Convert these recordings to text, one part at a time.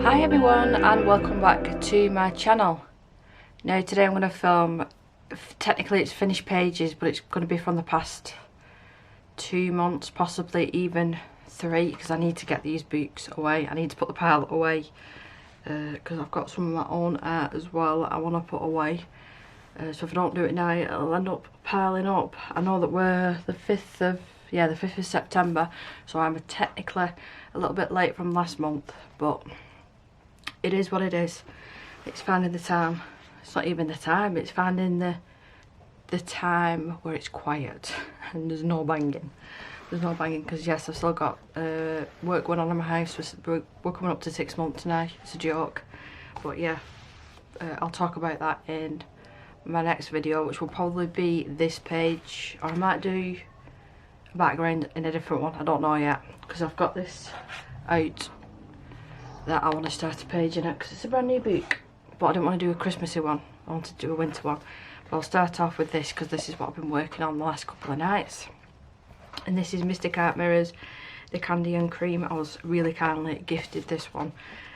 Hi everyone and welcome back to my channel. Now today I'm going to film, technically it's finished pages, but it's going to be from the past 2 months, possibly even 3, because I need to get these books away. I need to put the pile away because I've got some of my own art as well I want to put away. So if I don't do it now it'll end up piling up. I know that we're the 5th of September, so I'm technically a little bit late from last month, but it is what it is. It's finding the time. It's not even the time, it's finding the time where it's quiet and there's no banging. There's no banging because yes, I've still got work going on in my house. We're coming up to 6 months now. It's a joke, but yeah, I'll talk about that in my next video, which will probably be this page, or I might do a background in a different one. I don't know yet because I've got this out that I want to start a page in it because it's a brand new book, but I didn't want to do a Christmassy one. I wanted to do a winter one, but I'll start off with this because this is what I've been working on the last couple of nights. And this is Mystic Art Mirrors, the Candy and Cream. I was really kindly gifted this one.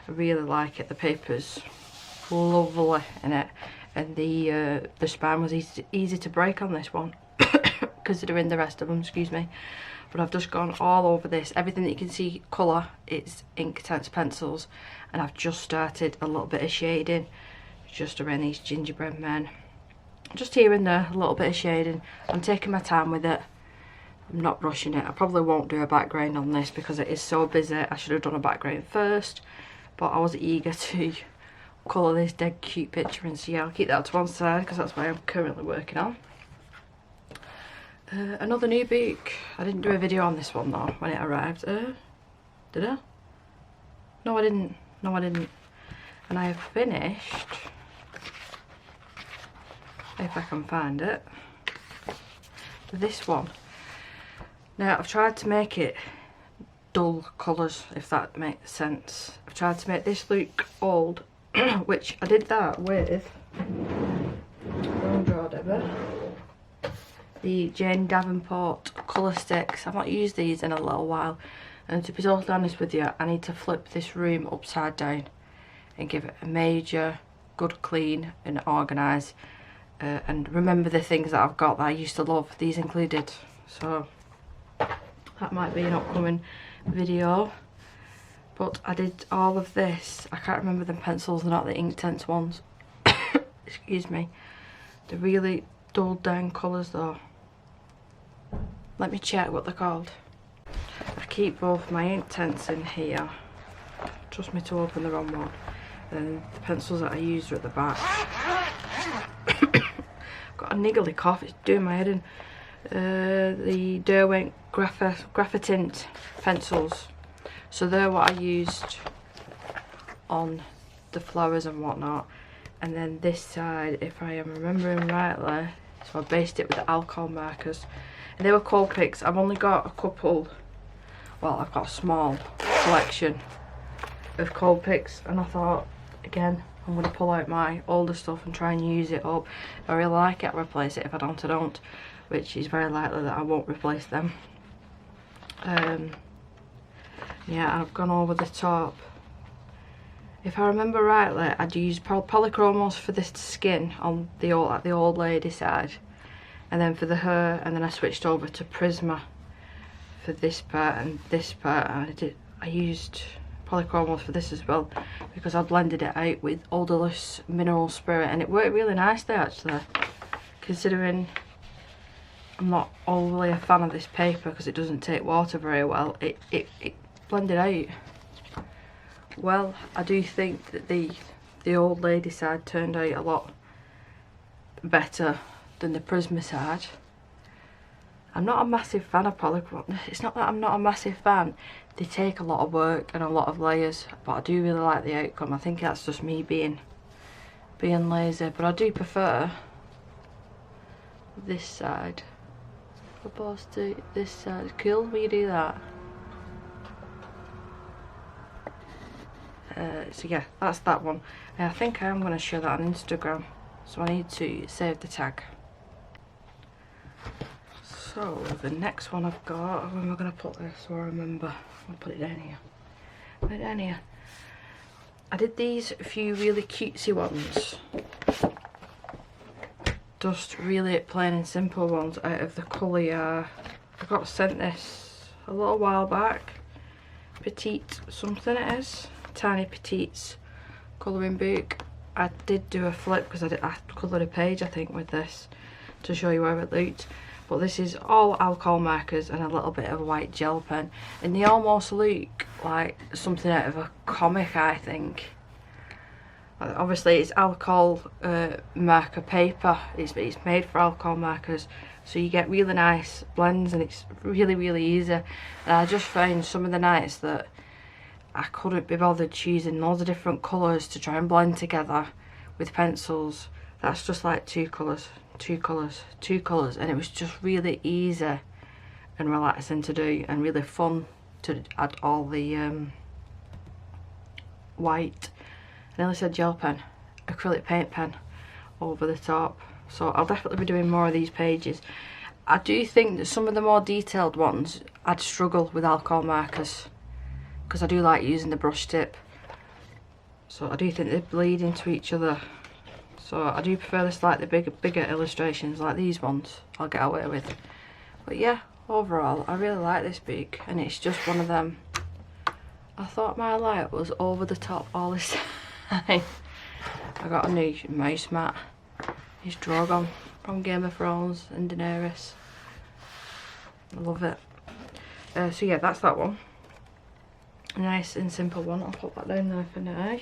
I really like it. The paper's lovely in it, and the spine was easy to break on this one considering the rest of them, excuse me. But I've just gone all over this. Everything that you can see colour, it's Inktense pencils, and I've just started a little bit of shading just around these gingerbread men, just here and there, a little bit of shading. I'm taking my time with it. I'm not rushing it. I probably won't do a background on this because it is so busy. I should have done a background first, but I was eager to colour this dead cute picture, and so yeah, I'll keep that to one side because that's what I'm currently working on. Another new book. I didn't do a video on this one though when it arrived. Did I? No I didn't. No I didn't. And I have finished, if I can find it, this one. Now I've tried to make it dull colours, if that makes sense. I've tried to make this look old, which I did that with the Jane Davenport colour sticks. I've not used these in a little while, and to be totally honest with you, I need to flip this room upside down and give it a major good clean and organise, and remember the things that I've got that I used to love, these included. So that might be an upcoming video. But I did all of this. I can't remember the pencils, they're not the Inktense ones. Excuse me. They're really dulled down colours though. Let me check what they're called. I keep both my Inktense in here. Trust me to open the wrong one. And the pencils that I used are at the back. Got a niggly cough, it's doing my head in. The Derwent Graphitint pencils. So they're what I used on the flowers and whatnot. And then this side, if I am remembering rightly, so I based it with the alcohol markers. And they were cold picks. I've only got a couple, well I've got a small collection of cold picks, and I thought, again, I'm going to pull out my older stuff and try and use it up. If I really like it, I'll replace it. If I don't, I don't, which is very likely that I won't replace them. Yeah, I've gone over the top. If I remember rightly, I'd used polychromos for the skin on the old lady side, and then for the hair, and then I switched over to Prisma for this part and this part, and I used polychromos for this as well because I blended it out with odorless mineral spirit, and it worked really nicely actually, considering I'm not overly a fan of this paper because it doesn't take water very well. It blended out well. I do think that the old lady side turned out a lot better than the Prisma side. I'm not a massive fan of polychromos. It's not that I'm not a massive fan. They take a lot of work and a lot of layers, but I do really like the outcome. I think that's just me being lazy, but I do prefer this side opposed to this side. It's cool when you do that. So yeah, that's that one. I think I am going to share that on Instagram, so I need to save the tag. So the next one I've got, where am I going to put this so I remember? I'll put it down here. Put it down here. I did these few really cutesy ones. Just really plain and simple ones out of the colour yard. I got sent this a little while back. Petite something it is. Tiny Petite's colouring book. I did do a flip because I coloured a page I think with this to show you how it looked. But this is all alcohol markers and a little bit of a white gel pen. And they almost look like something out of a comic, I think. Obviously it's alcohol marker paper. It's made for alcohol markers. So you get really nice blends and it's really easy. And I just found some of the nights that I couldn't be bothered choosing loads of different colours to try and blend together with pencils. That's just like two colours, and it was just really easy and relaxing to do and really fun to add all the white, I nearly said gel pen, acrylic paint pen over the top. So I'll definitely be doing more of these pages. I do think that some of the more detailed ones I'd struggle with alcohol markers because I do like using the brush tip. So I do think they bleed into each other. So I do prefer the slightly bigger illustrations like these ones I'll get away with. But yeah, overall I really like this book and it's just one of them. I thought my light was over the top all this time. I got a new mouse mat. It's Drogon from Game of Thrones and Daenerys. I love it. So yeah, that's that one. A nice and simple one. I'll put that down there for now.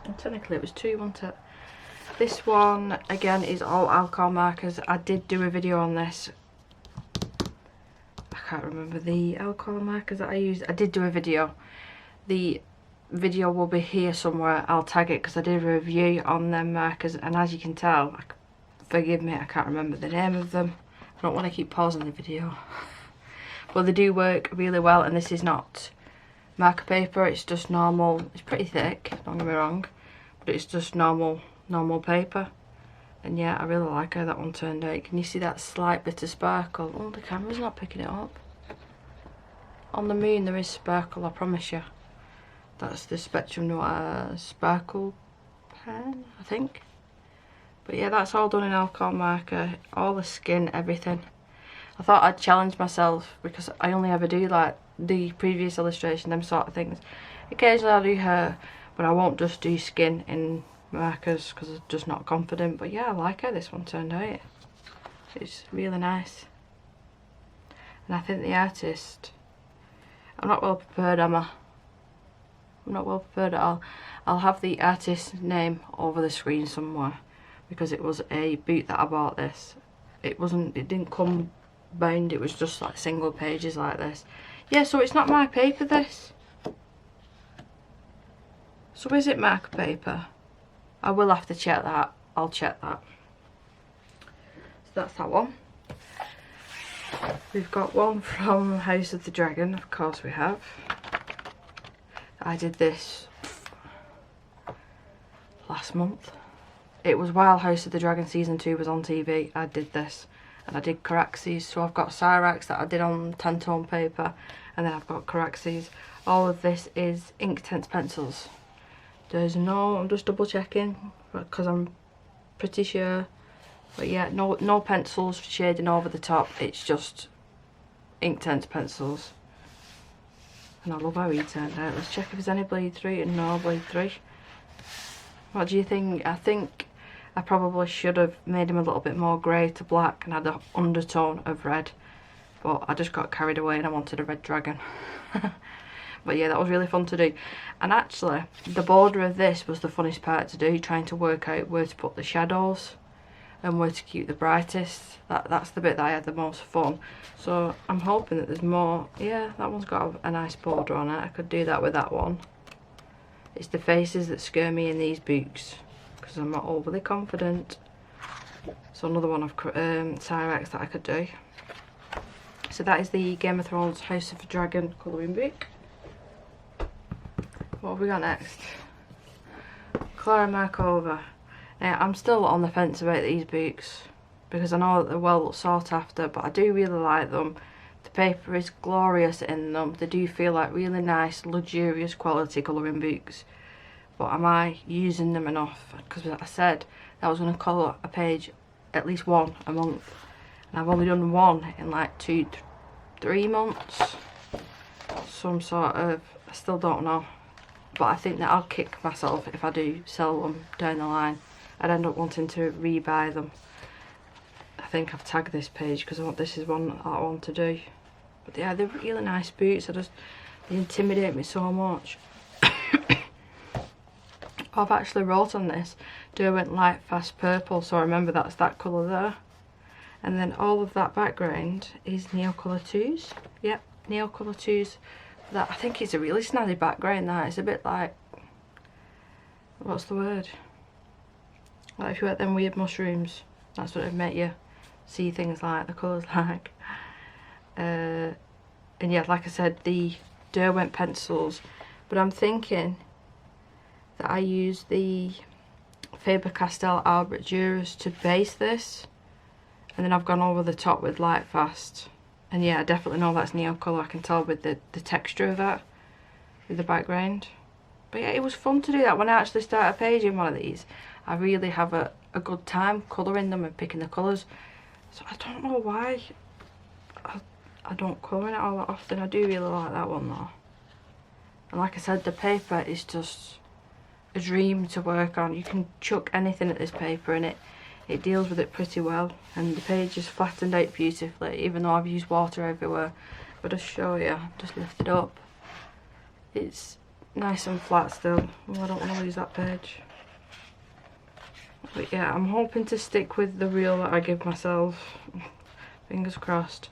And technically it was two, wasn't it? This one again is all alcohol markers. I did do a video on this. I can't remember the alcohol markers that I used. I did do a video. The video will be here somewhere. I'll tag it because I did a review on them markers, and as you can tell, forgive me, I can't remember the name of them. I don't want to keep pausing the video. But they do work really well, and this is not marker paper, it's just normal. It's pretty thick, don't get me wrong, but it's just normal paper. And yeah, I really like how that one turned out. Can you see that slight bit of sparkle? Oh, the camera's not picking it up. On the moon there is sparkle, I promise you. That's the Spectrum Noir sparkle pen, I think. But yeah, that's all done in alcohol marker, all the skin, everything. I thought I'd challenge myself because I only ever do like the previous illustration, them sort of things. Occasionally I'll do hair, but I won't just do skin in markers because I'm just not confident. But yeah, I like how this one turned out. It's really nice. And I think the artist, I'm not well prepared, am I? I'm not well prepared at all. I'll have the artist's name over the screen somewhere because it was a boot that I bought this. It didn't come bound, it was just like single pages like this. Yeah, so it's not my paper, this. So is it marker paper? I will have to check that. I'll check that. So that's that one. We've got one from House of the Dragon, of course we have. I did this last month. It was while House of the Dragon Season 2 was on TV. I did this. And I did Caraxes, so I've got Cyrax that I did on 10-tone paper, and then I've got Caraxes. All of this is Inktense pencils. There's no, I'm just double checking because I'm pretty sure, but yeah, no pencils shading over the top. It's just Inktense pencils, and I love how he turned out. Let's check if there's any bleed through, and no bleed through. What do you think? I think I probably should have made him a little bit more grey to black and had an undertone of red, but I just got carried away and I wanted a red dragon. But yeah, that was really fun to do. And actually, the border of this was the funnest part to do, trying to work out where to put the shadows and where to keep the brightest. That's the bit that I had the most fun. So I'm hoping that there's more. Yeah, that one's got a nice border on it. I could do that with that one. It's the faces that scare me in these books, because I'm not overly confident. So another one of Cyrax that I could do. So that is the Game of Thrones House of the Dragon colouring book. What have we got next? Clara Markova. Now, I'm still on the fence about these books because I know that they're well sought after, but I do really like them. The paper is glorious in them. They do feel like really nice, luxurious quality colouring books. But am I using them enough? Because I said that I was going to colour a page, at least one a month, and I've only done one in like 2-3 months. Some sort of, I still don't know, but I think that I'll kick myself if I do sell them down the line. I'd end up wanting to rebuy them. I think I've tagged this page because this is one I want to do. But yeah, they're really nice boots. They intimidate me so much. I've actually wrote on this, Derwent Light Fast Purple, so I remember that's that colour there. And then all of that background is Neocolour 2s. Yep, Neocolour 2s. That, I think it's a really snazzy background, that. It's a bit like, what's the word? Like if you ate them weird mushrooms, that's what it'd make you see things like, the colours like. And yeah, like I said, the Derwent pencils. But I'm thinking that I use the Faber-Castell Albert Duras to base this, and then I've gone over the top with Light Fast. And yeah, I definitely know that's Neocolour. I can tell with the texture of that, with the background. But yeah, it was fun to do that. When I actually start a page in one of these, I really have a good time colouring them and picking the colours. So I don't know why I don't colour it all that often. I do really like that one though. And like I said, the paper is just a dream to work on. You can chuck anything at this paper and it deals with it pretty well, and the page is flattened out beautifully, even though I've used water everywhere. But I'll show you, just lift it up, it's nice and flat still. Oh, I don't want to lose that page. But yeah, I'm hoping to stick with the reel that I give myself. Fingers crossed.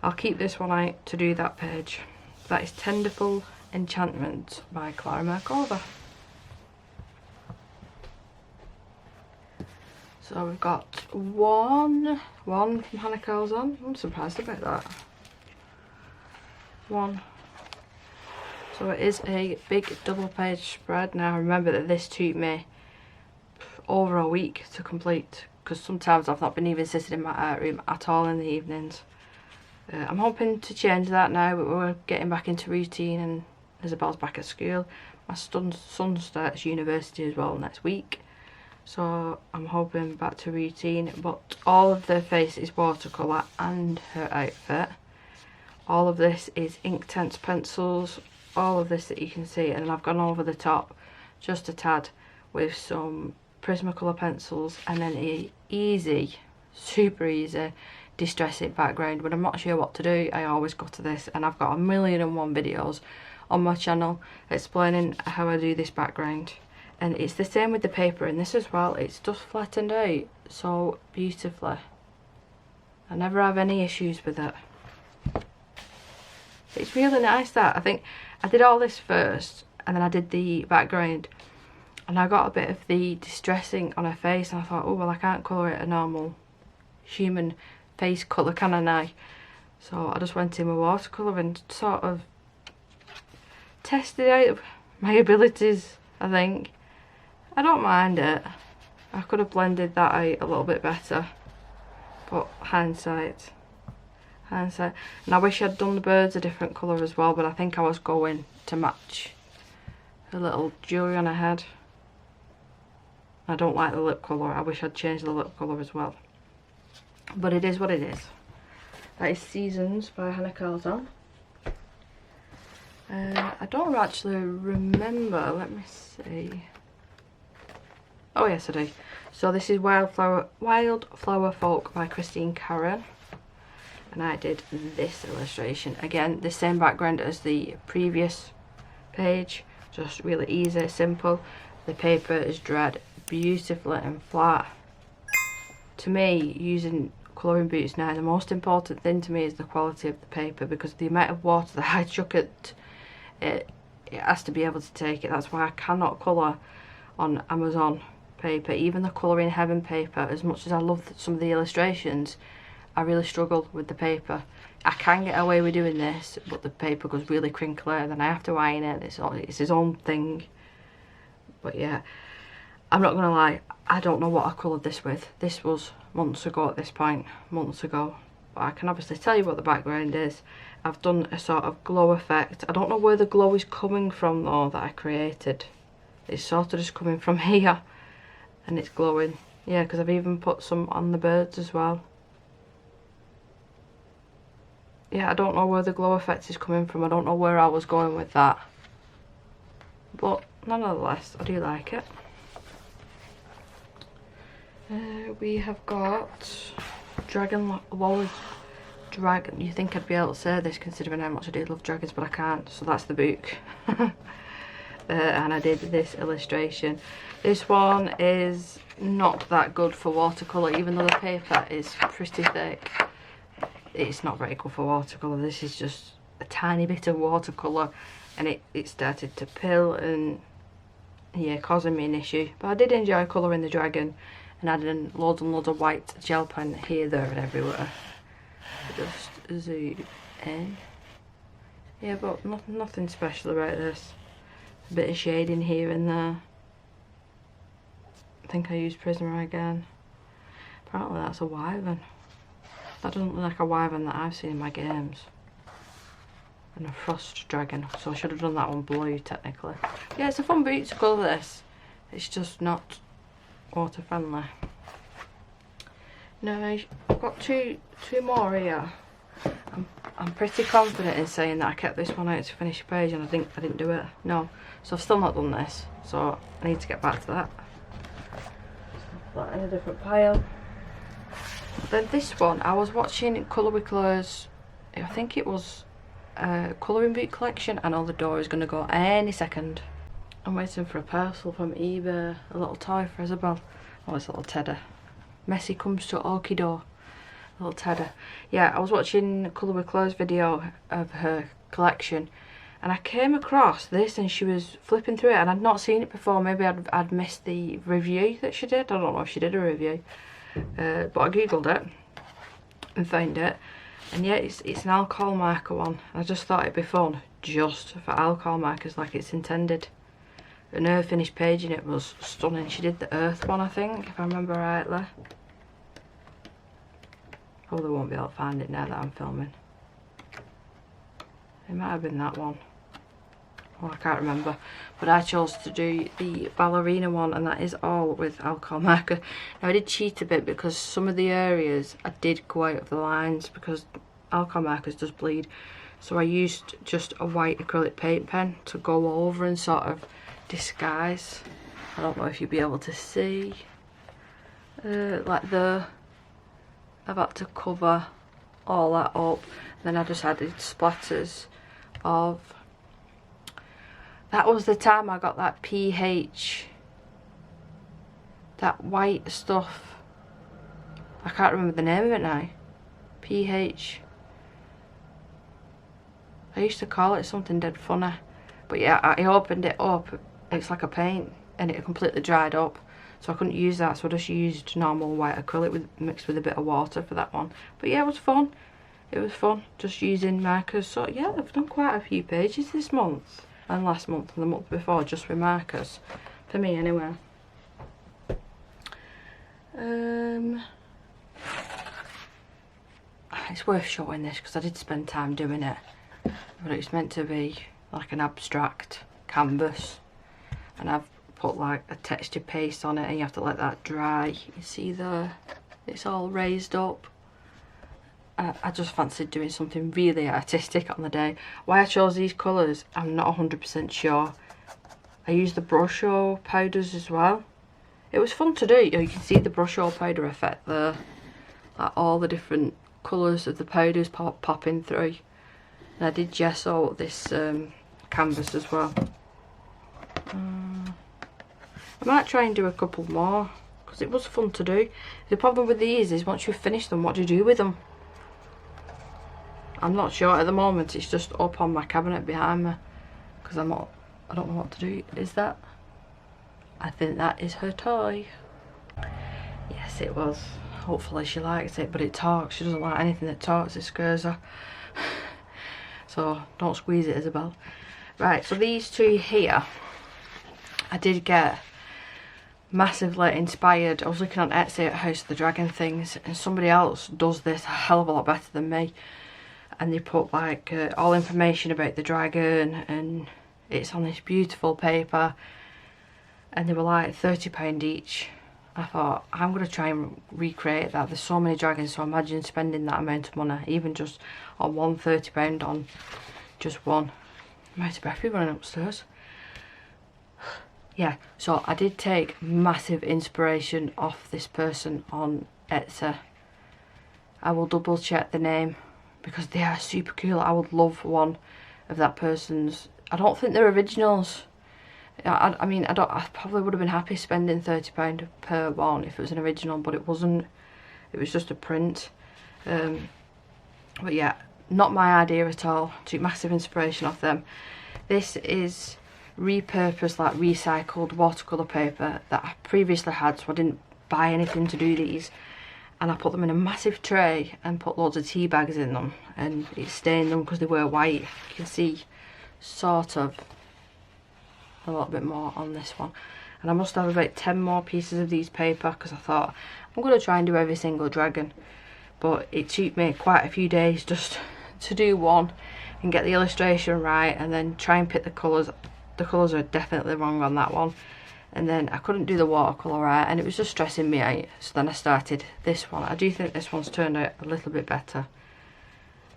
I'll keep this one out to do that page. That is Tenderful Enchantment by Clara Merkova. So we've got one from Hannah Karlzon. I'm surprised about that. One. So it is a big double page spread. Now remember that this took me over a week to complete, because sometimes I've not been even sitting in my art room at all in the evenings. I'm hoping to change that now, but we're getting back into routine and Isabel's back at school. My son starts university as well next week. So I'm hoping back to routine, but all of the face is watercolour and her outfit. All of this is Inktense pencils, all of this that you can see, and then I've gone over the top just a tad with some Prismacolor pencils, and then a easy, super easy distressing background. When I'm not sure what to do, I always go to this, and I've got 1,000,001 videos on my channel explaining how I do this background. And it's the same with the paper in this as well. It's just flattened out so beautifully. I never have any issues with it. It's really nice that. I think I did all this first and then I did the background, and I got a bit of the distressing on her face, and I thought, oh well, I can't colour it a normal human face colour, can I now? So I just went in with watercolour and sort of tested out my abilities, I think. I don't mind it. I could have blended that out a little bit better, but hindsight. And I wish I'd done the birds a different colour as well, but I think I was going to match the little jewellery on her head. I don't like the lip colour. I wish I'd changed the lip colour as well. But it is what it is. That is Seasons by Hannah Karlzon. I don't actually remember. Let me see. Oh yes, I do. So this is Wildflower Folk by Christine Karen. And I did this illustration. Again, the same background as the previous page. Just really easy, simple. The paper is dried beautifully and flat. To me, using colouring boots now, the most important thing to me is the quality of the paper, because the amount of water that I chuck at it, it has to be able to take it. That's why I cannot colour on Amazon paper. Even the Colouring Heaven paper, as much as I love some of the illustrations, I really struggle with the paper. I can get away with doing this, but the paper goes really crinkly, and then I have to iron it. It's its own thing. But yeah, I'm not gonna lie, I don't know what I coloured this with. This was months ago at this point, months ago. But I can obviously tell you what the background is. I've done a sort of glow effect. I don't know where the glow is coming from though that I created. It's sort of just coming from here and it's glowing. Yeah, because I've even put some on the birds as well. Yeah, I don't know where the glow effect is coming from. I don't know where I was going with that. But nonetheless, I do like it. We have got Dragon Lolly. Dragon. You think I'd be able to say this considering how much I do love dragons, but I can't. So that's the book. And I did this illustration. This one is not that good for watercolour, even though the paper is pretty thick. It's not very good for watercolour. This is just a tiny bit of watercolour, and it started to pill and yeah, causing me an issue. But I did enjoy colouring the dragon and adding loads and loads of white gel pen here, there and everywhere. Just zoom in. Yeah, but nothing special about this. A bit of shading here and there. I think I used Prisma again. Apparently that's a wyvern. That doesn't look like a wyvern that I've seen in my games. And a frost dragon, so I should have done that one blue technically. Yeah, it's a fun boot to colour this. It's just not water friendly. Now I've got two more here. I'm pretty confident in saying that I kept this one out to finish a page and I didn't do it. No, so I've still not done this, so I need to get back to that. Put that in a different pile. Then this one, I was watching Colour with Colours. I think it was a colouring book collection. I know the door is going to go any second. I'm waiting for a parcel from eBay, a little toy for Isabel. Oh, it's a little tedder. Messi comes to Orkido. Little tedder. Yeah, I was watching Colour with Colours video of her collection and I came across this and she was flipping through it and I'd not seen it before. Maybe I'd missed the review that she did. I don't know if she did a review. But I googled it and found it. And yeah, it's an alcohol marker one. I just thought it'd be fun just for alcohol markers like it's intended. And her finished page in it was stunning. She did the earth one, I think, if I remember rightly. Probably won't be able to find it now that I'm filming. It might have been that one. Well, I can't remember. But I chose to do the ballerina one, and that is all with alcohol marker. Now I did cheat a bit because some of the areas I did go out of the lines because alcohol markers does bleed. So I used just a white acrylic paint pen to go over and sort of disguise. I don't know if you'll be able to see. Like I've had to cover all that up. Then I just added splatters of... That was the time I got that pH, that white stuff. I can't remember the name of it now. pH. I used to call it something dead funny. But yeah, I opened it up. It's like a paint and it completely dried up. So I couldn't use that, so I just used normal white acrylic mixed with a bit of water for that one. But yeah, it was fun. It was fun just using markers. So yeah, I've done quite a few pages this month. And last month and the month before just with markers. For me anyway. It's worth showing this because I did spend time doing it. But it's meant to be like an abstract canvas. And I've put like a texture paste on it and you have to let that dry. You see there, it's all raised up. I just fancied doing something really artistic on the day. Why I chose these colours, I'm not 100% sure. I used the brush or powders as well. It was fun to do. You can see the brush or powder effect there. Like all the different colours of the powders popping through. And I did gesso this canvas as well. I might try and do a couple more because it was fun to do. The problem with these is once you've finished them, what do you do with them? I'm not sure at the moment. It's just up on my cabinet behind me because I don't know what to do. Is that? I think that is her toy. Yes, it was. Hopefully she likes it, but it talks. She doesn't like anything that talks. It scares her. So don't squeeze it, Isabel. Right, so these two here, I did get massively inspired. I was looking on Etsy at House of the Dragon things, and somebody else does this a hell of a lot better than me, and they put like all information about the dragon, and it's on this beautiful paper, and they were like £30 each. I thought, I'm going to try and recreate that. There's so many dragons, so imagine spending that amount of money, even just on one £30 on just one. I'm out of breath running upstairs. Yeah, so I did take massive inspiration off this person on Etsy. I will double check the name because they are super cool. I would love one of that person's. I don't think they're originals. I mean, I probably would have been happy spending £30 per one if it was an original, but it wasn't. It was just a print. But yeah, not my idea at all. Took massive inspiration off them. This is repurposed, like recycled watercolour paper that I previously had, so I didn't buy anything to do these. And I put them in a massive tray and put loads of tea bags in them, and it stained them because they were white. You can see sort of a little bit more on this one, and I must have about 10 more pieces of these paper because I thought I'm going to try and do every single dragon, but it took me quite a few days just to do one and get the illustration right, and then try and pick the colours. The colours are definitely wrong on that one, and then I couldn't do the watercolour right, and it was just stressing me out. So then I started this one. I do think this one's turned out a little bit better.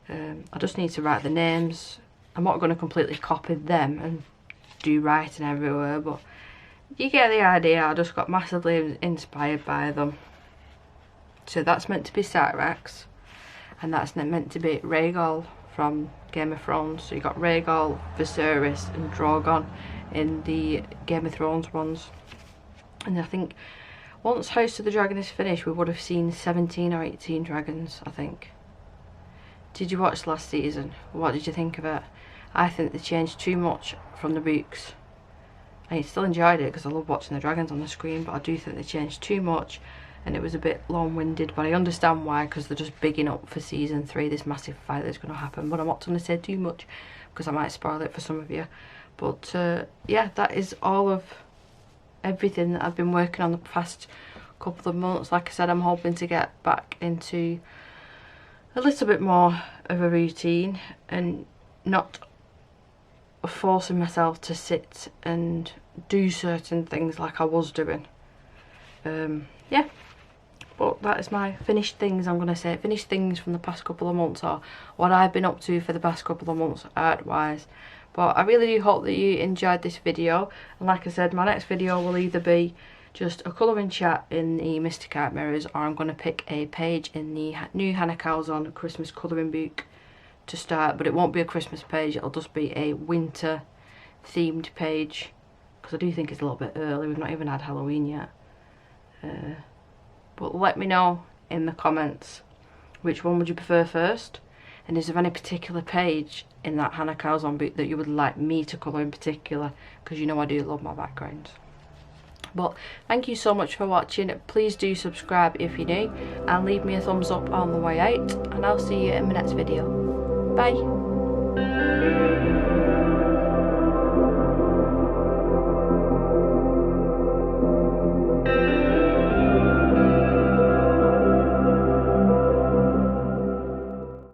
I just need to write the names. I'm not going to completely copy them and do writing everywhere, but you get the idea. I just got massively inspired by them. So that's meant to be Cyrax, and that's meant to be Rhaegal from Game of Thrones. So you got Rhaegal, Viserys and Drogon in the Game of Thrones ones. And I think once House of the Dragon is finished, we would have seen 17 or 18 dragons, I think. Did you watch last season? What did you think of it? I think they changed too much from the books. I still enjoyed it because I love watching the dragons on the screen, but I do think they changed too much, and it was a bit long-winded, but I understand why, because they're just bigging up for season 3, this massive fight that's going to happen. But I'm not going to say too much because I might spoil it for some of you. But yeah, that is all of everything that I've been working on the past couple of months. Like I said, I'm hoping to get back into a little bit more of a routine and not forcing myself to sit and do certain things like I was doing. Yeah, but that is my finished things. I'm going to say finished things from the past couple of months, or what I've been up to for the past couple of months art wise. But I really do hope that you enjoyed this video, and like I said, my next video will either be just a colouring chat in the Mystic Art Mirrors, or I'm going to pick a page in the new Hannah Karlzon Christmas colouring book to start. But it won't be a Christmas page, it'll just be a winter themed page, because I do think it's a little bit early. We've not even had Halloween yet. But let me know in the comments which one would you prefer first, and is there any particular page in that Hannah Karlzon book that you would like me to colour in particular, because you know I do love my backgrounds. But thank you so much for watching. Please do subscribe if you're new, and leave me a thumbs up on the way out, and I'll see you in my next video. Bye.